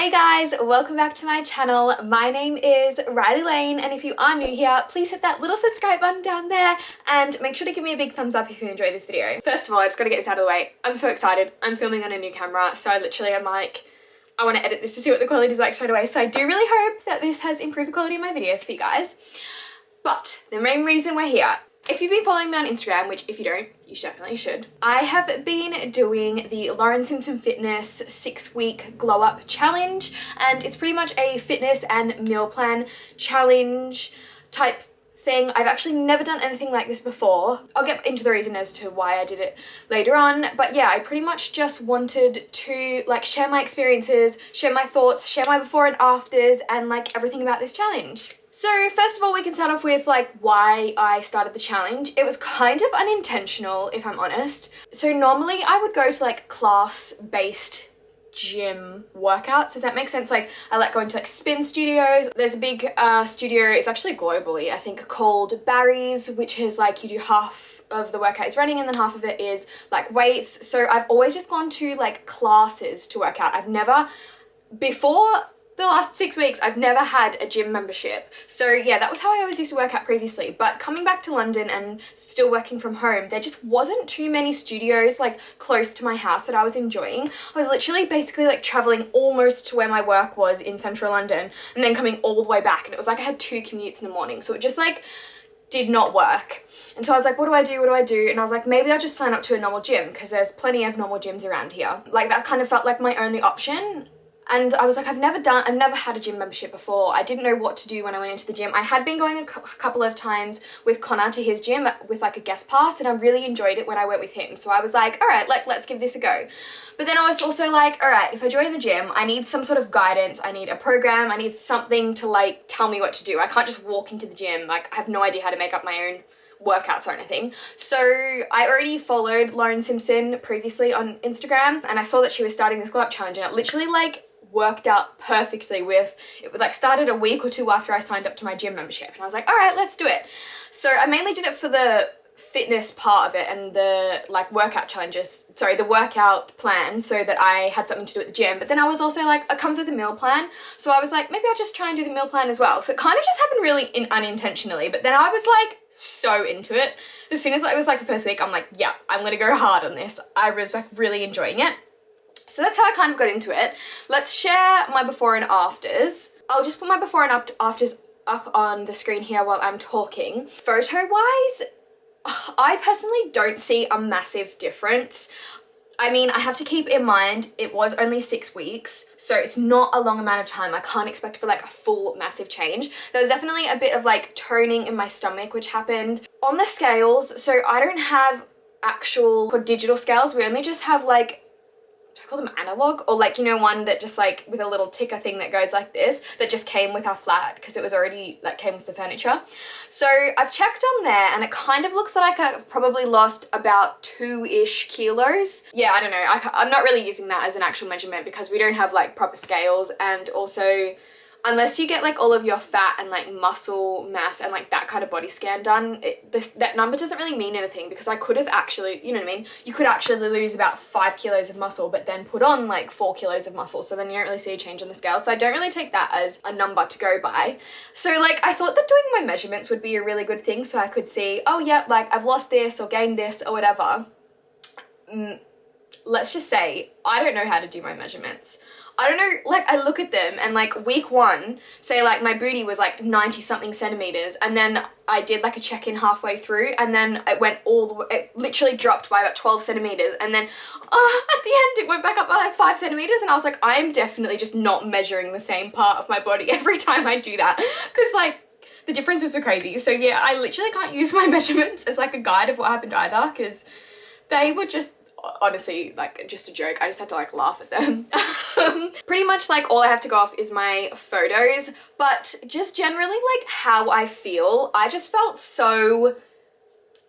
Hey guys, welcome back to my channel. My name is Rylie Lane, and if you are new here, please hit that little subscribe button down there and make sure to give me a big thumbs up if you enjoy this video. First of all, I just gotta get this out of the way. I'm so excited. I'm filming on a new camera, so I literally am like, I want to edit this to see what the quality is like straight away. So I do really hope that this has improved the quality of my videos for you guys. But the main reason we're here, if you've been following me on Instagram, which if you don't, you definitely should, I have been doing the Lauren Simpson Fitness 6-week glow up challenge, and it's pretty much a fitness and meal plan challenge type thing. I've actually never done anything like this before. I'll get into the reason as to why I did it later on, but yeah, I pretty much just wanted to like share my experiences, share my thoughts, share my before and afters, and like everything about this challenge. So first of all, we can start off with like why I started the challenge. It was kind of unintentional, if I'm honest. So normally I would go to like class-based gym workouts. Does that make sense? Like I like going to like spin studios. There's a big studio, it's actually globally, I think, called Barry's, which is like you do half of the workout is running and then half of it is like weights. So I've always just gone to like classes to work out. I've never, before the last 6 weeks, I've never had a gym membership. So yeah, that was how I always used to work out previously. But coming back to London and still working from home, there just wasn't too many studios like close to my house that I was enjoying. I was literally basically like traveling almost to where my work was in central London and then coming all the way back. And it was like I had 2 commutes in the morning. So it just like did not work. And so I was like, what do I do? What do I do? And I was like, maybe I'll just sign up to a normal gym because there's plenty of normal gyms around here. Like that kind of felt like my only option. And I was like, I've never had a gym membership before. I didn't know what to do when I went into the gym. I had been going a couple of times with Connor to his gym with like a guest pass, and I really enjoyed it when I went with him. So I was like, all right, let's give this a go. But then I was also like, all right, if I join the gym, I need some sort of guidance. I need a program. I need something to like tell me what to do. I can't just walk into the gym. Like I have no idea how to make up my own workouts or anything. So I already followed Lauren Simpson previously on Instagram, and I saw that she was starting this glow up challenge, and it literally like worked out perfectly with, it was like started a week or 2 after I signed up to my gym membership, and I was like, all right, let's do it. So I mainly did it for the fitness part of it and the like workout challenges, sorry, the workout plan, so that I had something to do at the gym. But then I was also like, it comes with a meal plan, so I was like, maybe I'll just try and do the meal plan as well. So it kind of just happened really unintentionally, but then I was like so into it. As soon as it was like the first week, I'm like, yeah, I'm gonna go hard on this. I was like really enjoying it. So that's how I kind of got into it. Let's share my before and afters. I'll just put my before and afters up on the screen here while I'm talking. Photo-wise, I personally don't see a massive difference. I mean, I have to keep in mind it was only 6 weeks, so it's not a long amount of time. I can't expect for like a full massive change. There was definitely a bit of like toning in my stomach which happened. On the scales, so I don't have actual or digital scales. We only just have like, I call them analog, or like, you know, one that just like with a little ticker thing that goes like this, that just came with our flat because it was already like came with the furniture. So I've checked on there and it kind of looks like I've probably lost about 2-ish kilos. Yeah, I don't know, I'm not really using that as an actual measurement because we don't have like proper scales, and also unless you get like all of your fat and like muscle mass and like that kind of body scan done, that number doesn't really mean anything, because I could have actually, you know what I mean? You could actually lose about 5 kilos of muscle but then put on like 4 kilos of muscle, so then you don't really see a change on the scale. So I don't really take that as a number to go by. So like I thought that doing my measurements would be a really good thing, so I could see, oh yeah, like I've lost this or gained this or whatever. Let's just say I don't know how to do my measurements. I don't know, like I look at them and like week 1, say like my booty was like 90 something centimeters, and then I did like a check-in halfway through, and then it went all the way, it literally dropped by about 12 centimeters, and then at the end it went back up by like 5 centimeters, and I was like, I am definitely just not measuring the same part of my body every time I do that, because like the differences were crazy. So yeah, I literally can't use my measurements as like a guide of what happened either, because they were just honestly like just a joke. I just had to like laugh at them. Pretty much like all I have to go off is my photos, but just generally like how I feel. I just felt so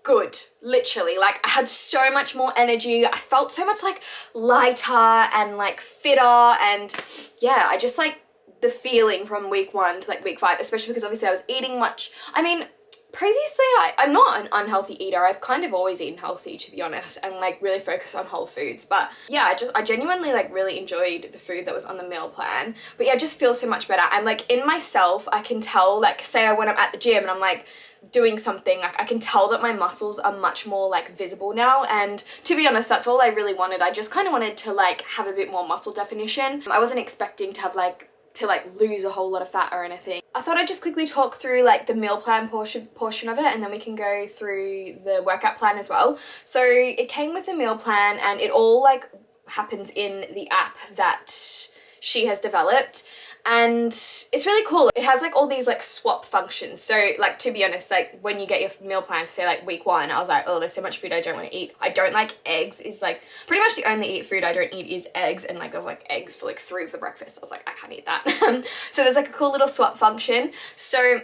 good, literally. Like I had so much more energy. I felt so much like lighter and like fitter, and yeah, I just like the feeling from week 1 to like week 5, especially because obviously I was eating much. I mean, Previously, I'm not an unhealthy eater. I've kind of always eaten healthy, to be honest, and like really focus on whole foods. But yeah, I genuinely like really enjoyed the food that was on the meal plan. But yeah, it just feels so much better. And like in myself, I can tell, like say when I'm at the gym and I'm like doing something, like I can tell that my muscles are much more like visible now. And to be honest, that's all I really wanted. I just kind of wanted to like have a bit more muscle definition. I wasn't expecting to have to lose a whole lot of fat or anything. I thought I'd just quickly talk through like the meal plan portion of it, and then we can go through the workout plan as well. So it came with the meal plan, and it all like happens in the app that she has developed. And it's really cool. It has like all these like swap functions. So like, to be honest, like when you get your meal plan for say like week 1, I was like, oh, there's so much food I don't want to eat. I don't like eggs. Is like pretty much the only food I don't eat is eggs. And like there's like eggs for like 3 of the breakfast. I was like, I can't eat that. So there's like a cool little swap function. So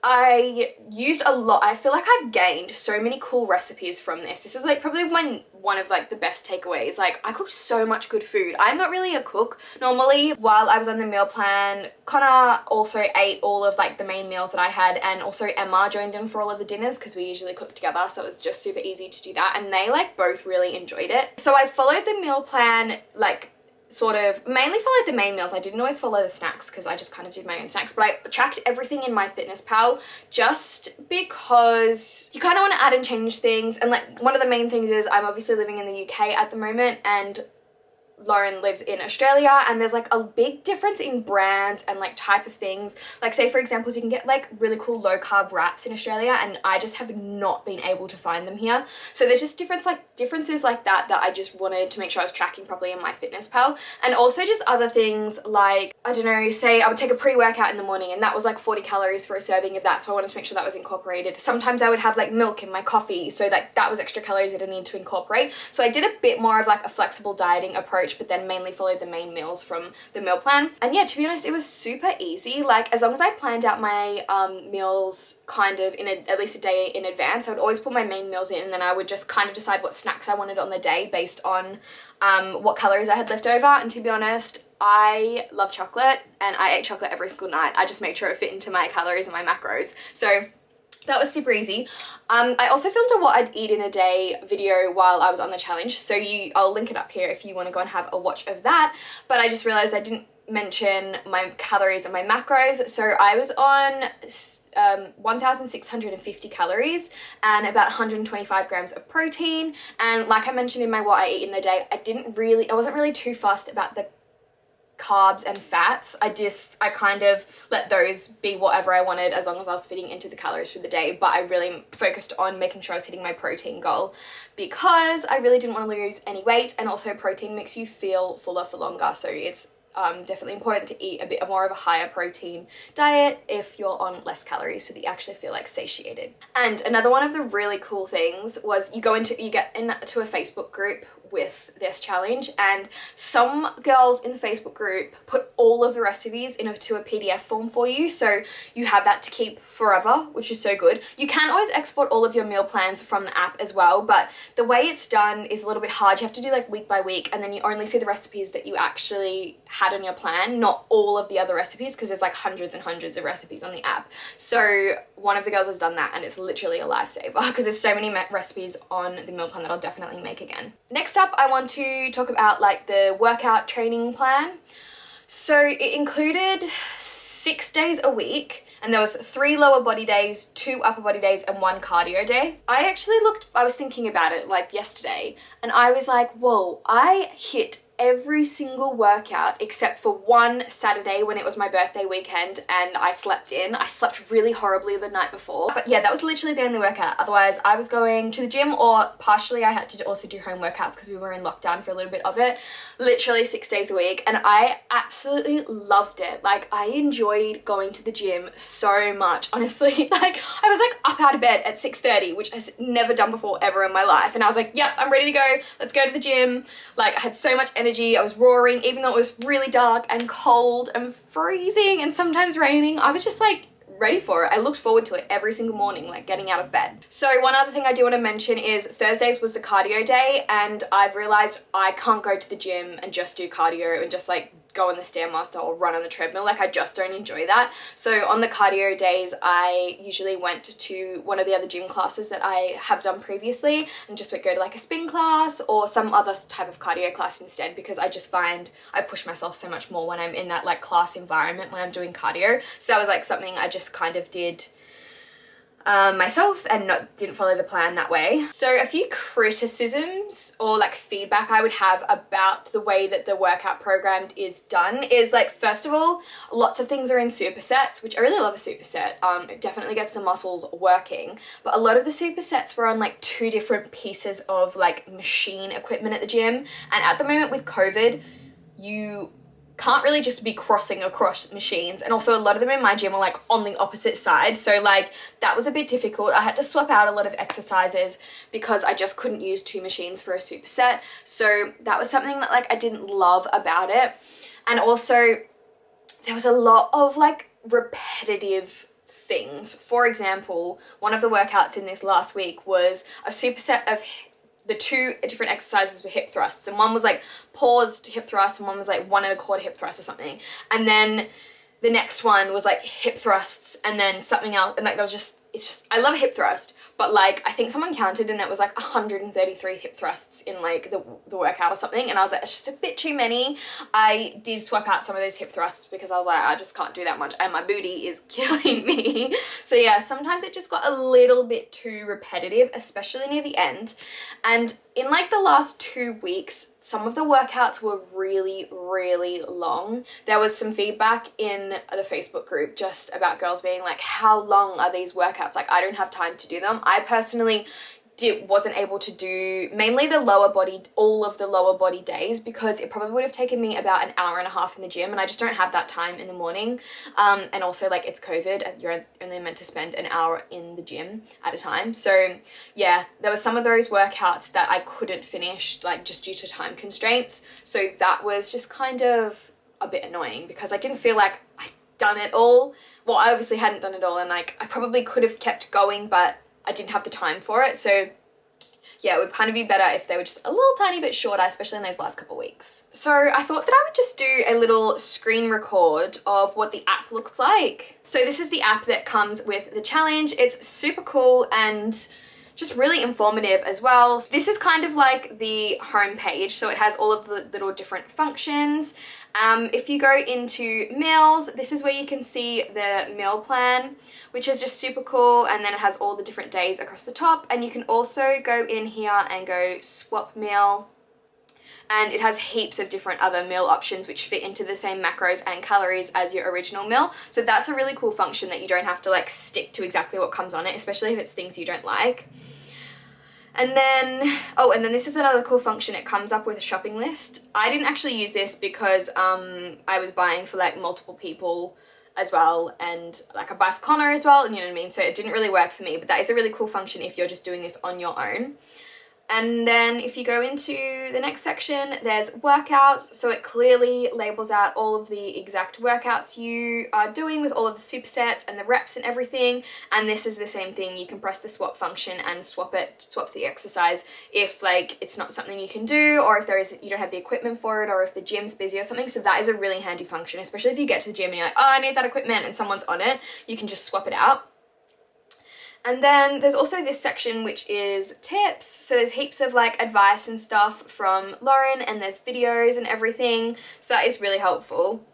I used a lot. I feel like I've gained so many cool recipes from this. This is like probably one of like the best takeaways. Like I cooked so much good food. I'm not really a cook normally. While I was on the meal plan, Connor also ate all of like the main meals that I had, and also Emma joined in for all of the dinners because we usually cook together, so it was just super easy to do that, and they like both really enjoyed it. So I followed the meal plan like sort of mainly followed the main meals. I didn't always follow the snacks because I just kind of did my own snacks, but I tracked everything in my Fitness Pal just because you kind of want to add and change things. And like one of the main things is I'm obviously living in the UK at the moment, and Lauren lives in Australia, and there's like a big difference in brands and like type of things. Like say for example, you can get like really cool low carb wraps in Australia, and I just have not been able to find them here. So there's just differences like that I just wanted to make sure I was tracking properly in my Fitness Pal. And also just other things like, I don't know, say I would take a pre-workout in the morning and that was like 40 calories for a serving of that, so I wanted to make sure that was incorporated. Sometimes I would have like milk in my coffee, so that was extra calories that I need to incorporate. So I did a bit more of like a flexible dieting approach, but then mainly followed the main meals from the meal plan. And yeah, to be honest, it was super easy. Like as long as I planned out my meals kind of at least a day in advance, I would always put my main meals in, and then I would just kind of decide what snacks I wanted on the day based on what calories I had left over. And to be honest, I love chocolate, and I ate chocolate every single night. I just made sure it fit into my calories and my macros. So that was super easy. I also filmed a what I'd eat in a day video while I was on the challenge, so I'll link it up here if you want to go and have a watch of that. But I just realized I didn't mention my calories and my macros. So I was on 1,650 calories and about 125 grams of protein. And like I mentioned in my what I eat in a day, I wasn't really too fussed about the carbs and fats. I kind of let those be whatever I wanted as long as I was fitting into the calories for the day, but I really focused on making sure I was hitting my protein goal because I really didn't want to lose any weight, and also protein makes you feel fuller for longer, so it's definitely important to eat a bit more of a higher protein diet if you're on less calories so that you actually feel like satiated. And another one of the really cool things was you get into a Facebook group with this challenge, and some girls in the Facebook group put all of the recipes into a PDF form for you, so you have that to keep forever, which is so good. You can always export all of your meal plans from the app as well, but the way it's done is a little bit hard. You have to do like week by week, and then you only see the recipes that you actually had on your plan, not all of the other recipes, because there's like hundreds and hundreds of recipes on the app. So one of the girls has done that, and it's literally a lifesaver because there's so many recipes on the meal plan that I'll definitely make again. Next up, I want to talk about like the workout training plan. So it included 6 days a week, and there was 3 lower body days, 2 upper body days, and 1 cardio day. I was thinking about it like yesterday, and I was like, whoa, I hit every single workout except for one Saturday when it was my birthday weekend and I slept in. I slept really horribly the night before. But yeah, that was literally the only workout. Otherwise, I was going to the gym, or partially I had to also do home workouts because we were in lockdown for a little bit of it. Literally 6 days a week, and I absolutely loved it. Like I enjoyed going to the gym so much, honestly. Like I was like up out of bed at 6:30, which I've never done before ever in my life. And I was like, yep, I'm ready to go. Let's go to the gym. Like I had so much energy. I was roaring, even though it was really dark and cold and freezing and sometimes raining. I was just like ready for it. I looked forward to it every single morning, like getting out of bed. So one other thing I do want to mention is Thursdays was the cardio day, and I've realized I can't go to the gym and just do cardio and just like go on the Stairmaster or run on the treadmill. Like, I just don't enjoy that. So on the cardio days, I usually went to one of the other gym classes that I have done previously and just would go to like a spin class or some other type of cardio class instead, because I just find I push myself so much more when I'm in that like class environment when I'm doing cardio. So that was like something I just kind of did myself and didn't follow the plan that way. So a few criticisms or like feedback I would have about the way that the workout program is done is like, first of all, lots of things are in supersets, which I really love a superset. It definitely gets the muscles working, but a lot of the supersets were on like 2 different pieces of like machine equipment at the gym. And at the moment with COVID, you can't really just be crossing across machines, and also a lot of them in my gym are like on the opposite side, so like that was a bit difficult. I had to swap out a lot of exercises because I just couldn't use 2 machines for a superset, so that was something that like I didn't love about it. And also there was a lot of like repetitive things. For example, one of the workouts in this last week was a superset of the 2 different exercises were hip thrusts, and one was like paused hip thrust and one was like 1 1/4 hip thrust or something, and then the next one was like hip thrusts and then something else, and like that was just, it's just, I love hip thrust, but like I think someone counted and it was like 133 hip thrusts in like the workout or something, and I was like, it's just a bit too many. I did swap out some of those hip thrusts because I was like, I just can't do that much and my booty is killing me. So yeah, sometimes it just got a little bit too repetitive, especially near the end. And in like the last 2 weeks, some of the workouts were really, really long. There was some feedback in the Facebook group just about girls being like, how long are these workouts? Like, I don't have time to do them. I personally wasn't able to do mainly the lower body, all of the lower body days, because it probably would have taken me about an hour and a half in the gym, and I just don't have that time in the morning. And also like it's COVID, you're only meant to spend an hour in the gym at a time. So yeah, there were some of those workouts that I couldn't finish, like just due to time constraints. So that was just kind of a bit annoying because I didn't feel like I'd done it all. Well, I obviously hadn't done it all, and like I probably could have kept going, but I didn't have the time for it. So yeah, it would kind of be better if they were just a little tiny bit shorter, especially in those last couple of weeks. So I thought that I would just do a little screen record of what the app looks like. So this is the app that comes with the challenge. It's super cool and just really informative as well. This is kind of like the home page, so it has all of the little different functions. If you go into meals, this is where you can see the meal plan, which is just super cool, and then it has all the different days across the top, and you can also go in here and go swap meal, and it has heaps of different other meal options which fit into the same macros and calories as your original meal. So that's a really cool function that you don't have to like stick to exactly what comes on it, especially if it's things you don't like. And then, oh, and then this is another cool function. It comes up with a shopping list. I didn't actually use this because I was buying for like multiple people as well, and like I buy for Connor as well, you know what I mean? So it didn't really work for me, but that is a really cool function if you're just doing this on your own. And then if you go into the next section, there's workouts. So it clearly labels out all of the exact workouts you are doing with all of the supersets and the reps and everything. And this is the same thing. You can press the swap function and swap the exercise if like it's not something you can do, or if you don't have the equipment for it, or if the gym's busy or something. So that is a really handy function, especially if you get to the gym and you're like, oh, I need that equipment, and someone's on it, you can just swap it out. And then there's also this section which is tips. So there's heaps of like advice and stuff from Lauren, and there's videos and everything. So that is really helpful.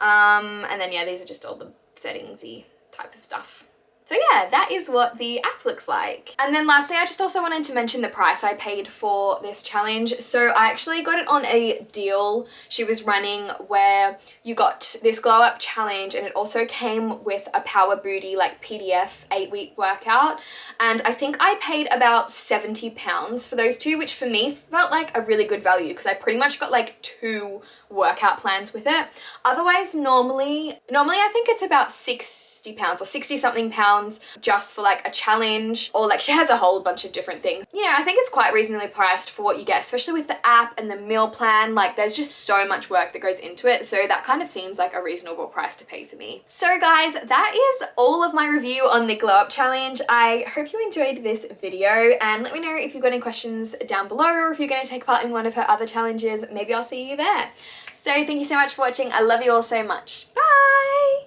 And then yeah, these are just all the settingsy type of stuff. So yeah, that is what the app looks like. And then lastly, I just also wanted to mention the price I paid for this challenge. So I actually got it on a deal she was running where you got this glow up challenge, and it also came with a Power Booty like PDF 8-week workout. And I think I paid about £70 for those 2, which for me felt like a really good value because I pretty much got like 2 workout plans with it. Otherwise, normally I think it's about £60 or 60 something pounds £50 just for like a challenge, or like she has a whole bunch of different things. You know, I think it's quite reasonably priced for what you get, especially with the app and the meal plan. Like there's just so much work that goes into it, so that kind of seems like a reasonable price to pay for me. So guys, that is all of my review on the glow up challenge. I hope you enjoyed this video, and let me know if you've got any questions down below, or if you're going to take part in one of her other challenges. Maybe I'll see you there. So thank you so much for watching. I love you all so much. Bye!